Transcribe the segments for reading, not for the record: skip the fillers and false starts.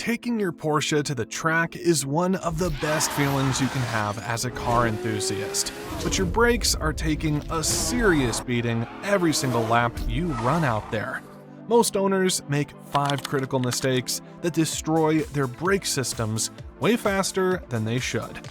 Taking your Porsche to the track is one of the best feelings you can have as a car enthusiast, but your brakes are taking a serious beating every single lap you run out there. Most owners make 5 critical mistakes that destroy their brake systems way faster than they should.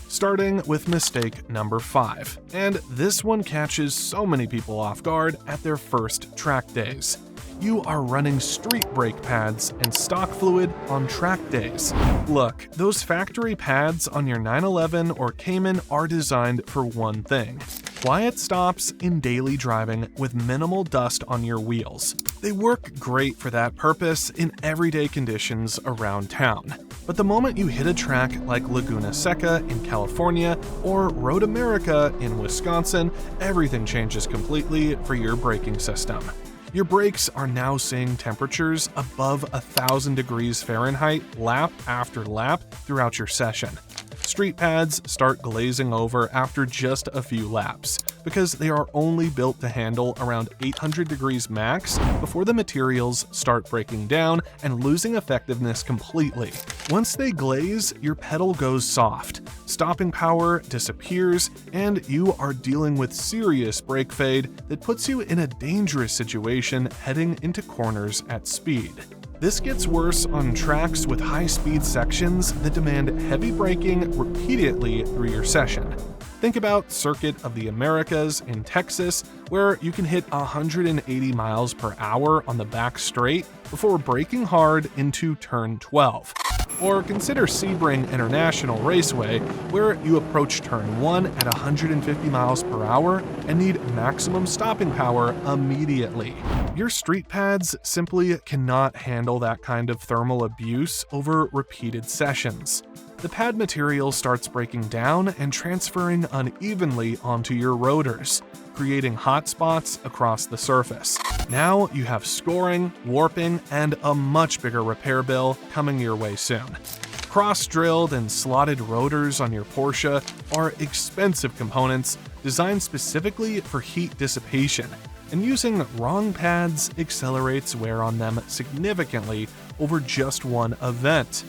Starting with mistake number 5, and this one catches so many people off guard at their first track days. You are running street brake pads and stock fluid on track days. Look, those factory pads on your 911 or Cayman are designed for one thing: quiet stops in daily driving with minimal dust on your wheels. They work great for that purpose in everyday conditions around town. But the moment you hit a track like Laguna Seca in California or Road America in Wisconsin, everything changes completely for your braking system. Your brakes are now seeing temperatures above 1,000 degrees Fahrenheit lap after lap throughout your session. Street pads start glazing over after just a few laps, because they are only built to handle around 800 degrees max before the materials start breaking down and losing effectiveness completely. Once they glaze, your pedal goes soft, stopping power disappears, and you are dealing with serious brake fade that puts you in a dangerous situation heading into corners at speed. This gets worse on tracks with high-speed sections that demand heavy braking repeatedly through your session. Think about Circuit of the Americas in Texas, where you can hit 180 miles per hour on the back straight before braking hard into turn 12. Or consider Sebring International Raceway, where you approach turn 1 at 150 miles per hour and need maximum stopping power immediately. Your street pads simply cannot handle that kind of thermal abuse over repeated sessions. The pad material starts breaking down and transferring unevenly onto your rotors, creating hot spots across the surface. Now you have scoring, warping, and a much bigger repair bill coming your way soon. Cross-drilled and slotted rotors on your Porsche are expensive components designed specifically for heat dissipation, and using wrong pads accelerates wear on them significantly over just one event.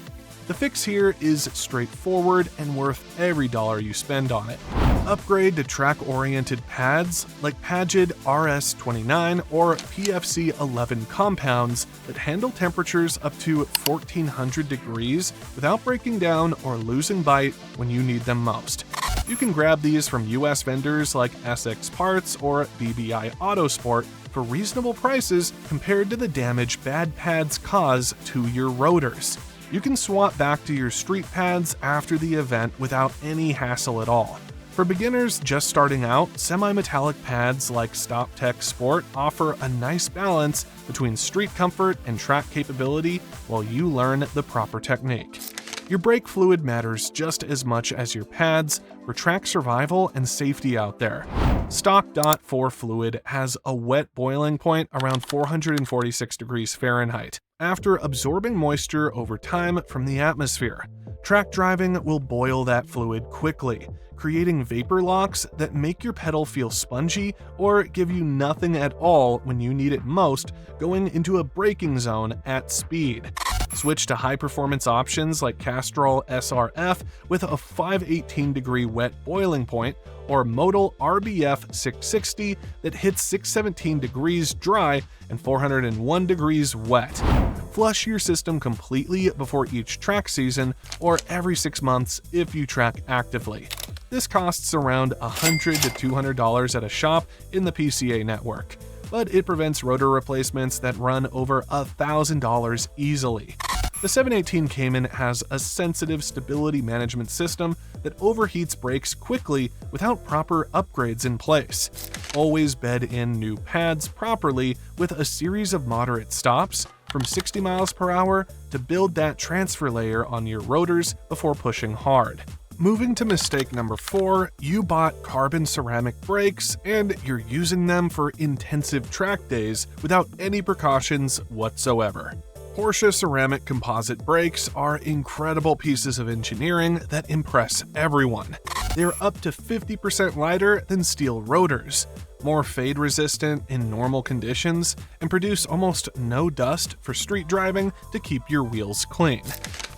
The fix here is straightforward and worth every dollar you spend on it. Upgrade to track-oriented pads like Pagid RS29 or PFC11 compounds that handle temperatures up to 1400 degrees without breaking down or losing bite when you need them most. You can grab these from US vendors like SX Parts or BBI Autosport for reasonable prices compared to the damage bad pads cause to your rotors. You can swap back to your street pads after the event without any hassle at all. For beginners just starting out, semi-metallic pads like StopTech Sport offer a nice balance between street comfort and track capability while you learn the proper technique. Your brake fluid matters just as much as your pads for track survival and safety out there. Stock DOT4 fluid has a wet boiling point around 446 degrees Fahrenheit after absorbing moisture over time from the atmosphere. Track driving will boil that fluid quickly, creating vapor locks that make your pedal feel spongy or give you nothing at all when you need it most going into a braking zone at speed. Switch to high-performance options like Castrol SRF with a 518-degree wet boiling point, or Modal RBF 660 that hits 617 degrees dry and 401 degrees wet. Flush your system completely before each track season or every 6 months if you track actively. This costs around $100 to $200 at a shop in the PCA network, but it prevents rotor replacements that run over $1,000 easily. The 718 Cayman has a sensitive stability management system that overheats brakes quickly without proper upgrades in place. Always bed in new pads properly with a series of moderate stops from 60 miles per hour to build that transfer layer on your rotors before pushing hard. Moving to mistake number 4, you bought carbon ceramic brakes and you're using them for intensive track days without any precautions whatsoever. Porsche ceramic composite brakes are incredible pieces of engineering that impress everyone. They're up to 50% lighter than steel rotors, more fade resistant in normal conditions, and produce almost no dust for street driving to keep your wheels clean.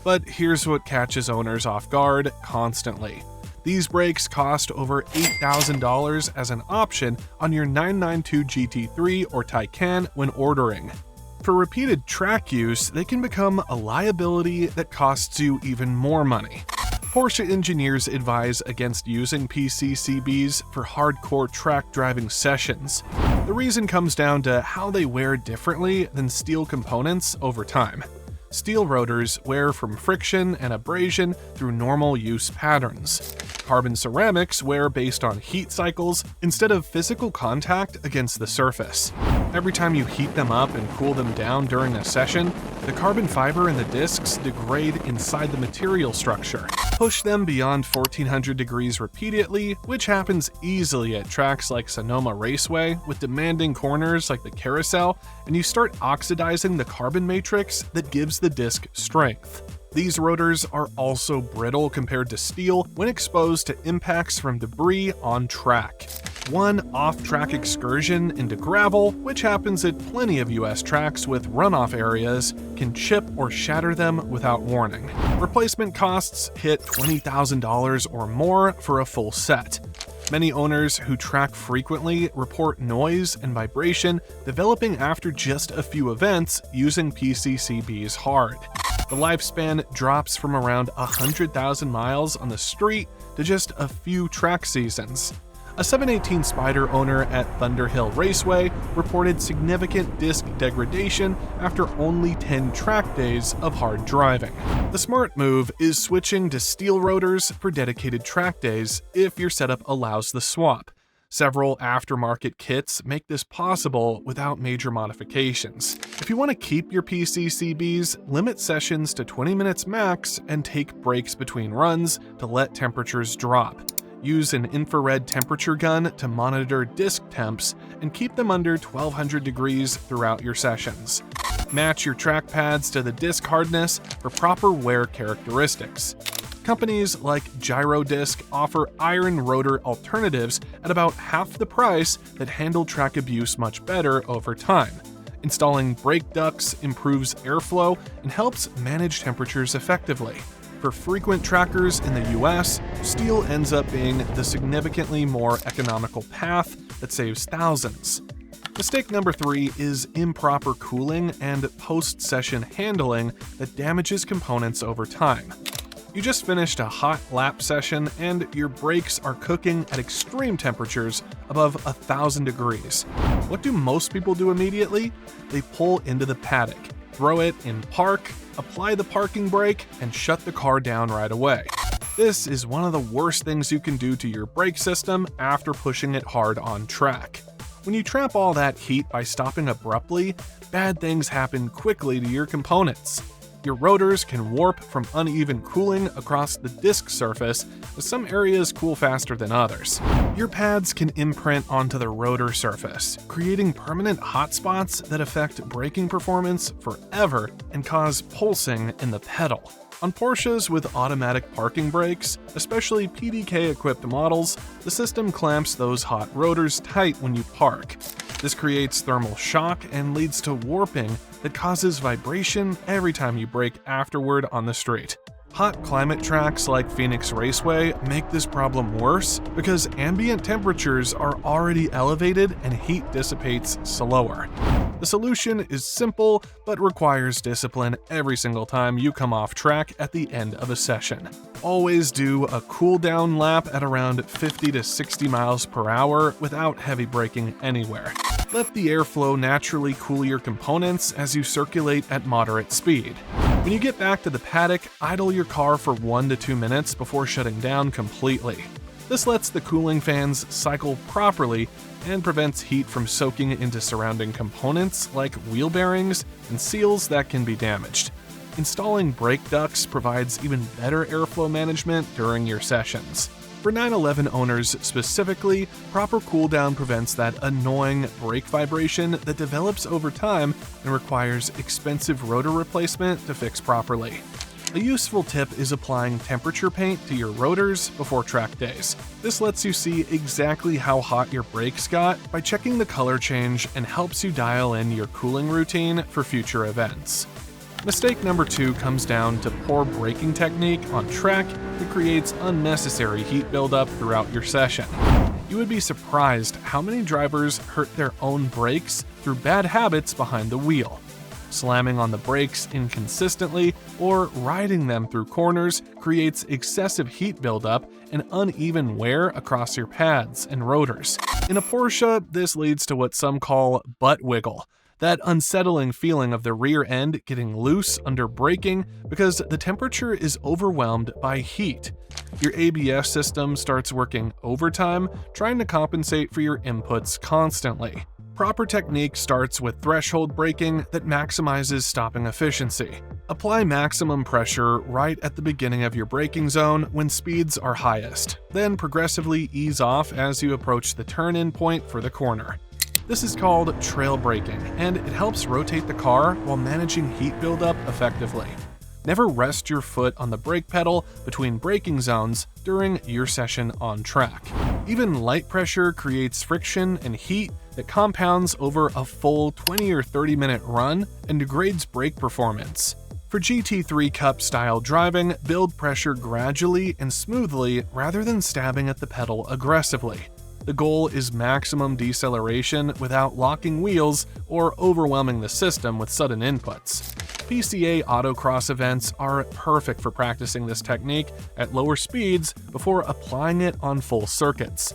But here's what catches owners off guard constantly. These brakes cost over $8,000 as an option on your 992 GT3 or Taycan when ordering. For repeated track use, they can become a liability that costs you even more money. Porsche engineers advise against using PCCBs for hardcore track driving sessions. The reason comes down to how they wear differently than steel components over time. Steel rotors wear from friction and abrasion through normal use patterns. Carbon ceramics wear based on heat cycles instead of physical contact against the surface. Every time you heat them up and cool them down during a session, the carbon fiber in the discs degrade inside the material structure. Push them beyond 1400 degrees repeatedly, which happens easily at tracks like Sonoma Raceway with demanding corners like the carousel, and you start oxidizing the carbon matrix that gives the disc strength. These rotors are also brittle compared to steel when exposed to impacts from debris on track. One off-track excursion into gravel, which happens at plenty of US tracks with runoff areas, can chip or shatter them without warning. Replacement costs hit $20,000 or more for a full set. Many owners who track frequently report noise and vibration developing after just a few events using PCCBs hard. The lifespan drops from around 100,000 miles on the street to just a few track seasons. A 718 Spyder owner at Thunderhill Raceway reported significant disc degradation after only 10 track days of hard driving. The smart move is switching to steel rotors for dedicated track days if your setup allows the swap. Several aftermarket kits make this possible without major modifications. If you want to keep your PCCBs, limit sessions to 20 minutes max and take breaks between runs to let temperatures drop. Use an infrared temperature gun to monitor disc temps and keep them under 1200 degrees throughout your sessions. Match your track pads to the disc hardness for proper wear characteristics. Companies like Gyrodisc offer iron rotor alternatives at about half the price that handle track abuse much better over time. Installing brake ducts improves airflow and helps manage temperatures effectively. For frequent trackers in the US, steel ends up being the significantly more economical path that saves thousands. Mistake number 3 is improper cooling and post-session handling that damages components over time. You just finished a hot lap session and your brakes are cooking at extreme temperatures above 1,000 degrees. What do most people do immediately? They pull into the paddock, throw it in park, apply the parking brake, and shut the car down right away. This is one of the worst things you can do to your brake system after pushing it hard on track. When you trap all that heat by stopping abruptly, bad things happen quickly to your components. Your rotors can warp from uneven cooling across the disc surface, as some areas cool faster than others. Your pads can imprint onto the rotor surface, creating permanent hotspots that affect braking performance forever and cause pulsing in the pedal. On Porsches with automatic parking brakes, especially PDK-equipped models, the system clamps those hot rotors tight when you park. This creates thermal shock and leads to warping that causes vibration every time you brake afterward on the street. Hot climate tracks like Phoenix Raceway make this problem worse because ambient temperatures are already elevated and heat dissipates slower. The solution is simple but requires discipline every single time you come off track at the end of a session. Always do a cool down lap at around 50 to 60 miles per hour without heavy braking anywhere. Let the airflow naturally cool your components as you circulate at moderate speed. When you get back to the paddock, idle your car for 1 to 2 minutes before shutting down completely. This lets the cooling fans cycle properly and prevents heat from soaking into surrounding components like wheel bearings and seals that can be damaged. Installing brake ducts provides even better airflow management during your sessions. For 911 owners specifically, proper cooldown prevents that annoying brake vibration that develops over time and requires expensive rotor replacement to fix properly. A useful tip is applying temperature paint to your rotors before track days. This lets you see exactly how hot your brakes got by checking the color change and helps you dial in your cooling routine for future events. Mistake number 2 comes down to poor braking technique on track that creates unnecessary heat buildup throughout your session. You would be surprised how many drivers hurt their own brakes through bad habits behind the wheel. Slamming on the brakes inconsistently or riding them through corners creates excessive heat buildup and uneven wear across your pads and rotors. In a Porsche, this leads to what some call butt wiggle, that unsettling feeling of the rear end getting loose under braking because the temperature is overwhelmed by heat. Your ABS system starts working overtime, trying to compensate for your inputs constantly. Proper technique starts with threshold braking that maximizes stopping efficiency. Apply maximum pressure right at the beginning of your braking zone when speeds are highest, then progressively ease off as you approach the turn-in point for the corner. This is called trail braking, and it helps rotate the car while managing heat buildup effectively. Never rest your foot on the brake pedal between braking zones during your session on track. Even light pressure creates friction and heat that compounds over a full 20 or 30 minute run and degrades brake performance. For GT3 Cup style driving, build pressure gradually and smoothly rather than stabbing at the pedal aggressively. The goal is maximum deceleration without locking wheels or overwhelming the system with sudden inputs. PCA autocross events are perfect for practicing this technique at lower speeds before applying it on full circuits.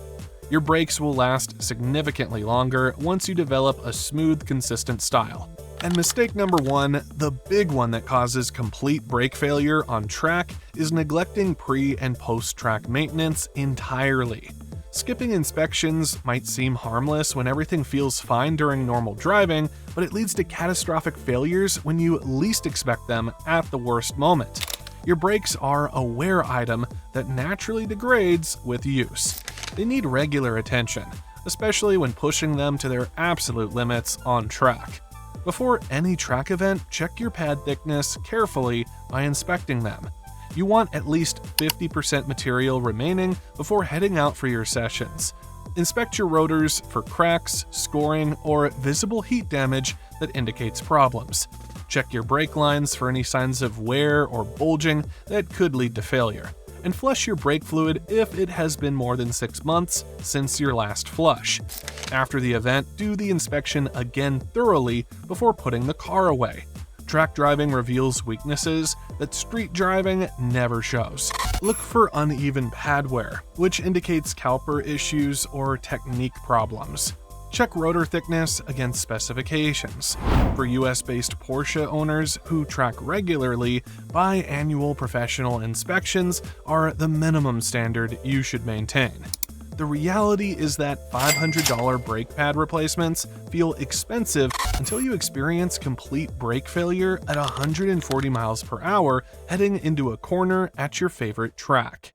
Your brakes will last significantly longer once you develop a smooth, consistent style. And mistake number 1, the big one that causes complete brake failure on track, is neglecting pre- and post-track maintenance entirely. Skipping inspections might seem harmless when everything feels fine during normal driving, but it leads to catastrophic failures when you least expect them at the worst moment. Your brakes are a wear item that naturally degrades with use. They need regular attention, especially when pushing them to their absolute limits on track. Before any track event, check your pad thickness carefully by inspecting them. You want at least 50% material remaining before heading out for your sessions. Inspect your rotors for cracks, scoring, or visible heat damage that indicates problems. Check your brake lines for any signs of wear or bulging that could lead to failure. And flush your brake fluid if it has been more than 6 months since your last flush. After the event, do the inspection again thoroughly before putting the car away. Track driving reveals weaknesses that street driving never shows. Look for uneven pad wear, which indicates caliper issues or technique problems. Check rotor thickness against specifications. For US-based Porsche owners who track regularly, biannual professional inspections are the minimum standard you should maintain. The reality is that $500 brake pad replacements feel expensive until you experience complete brake failure at 140 miles per hour heading into a corner at your favorite track.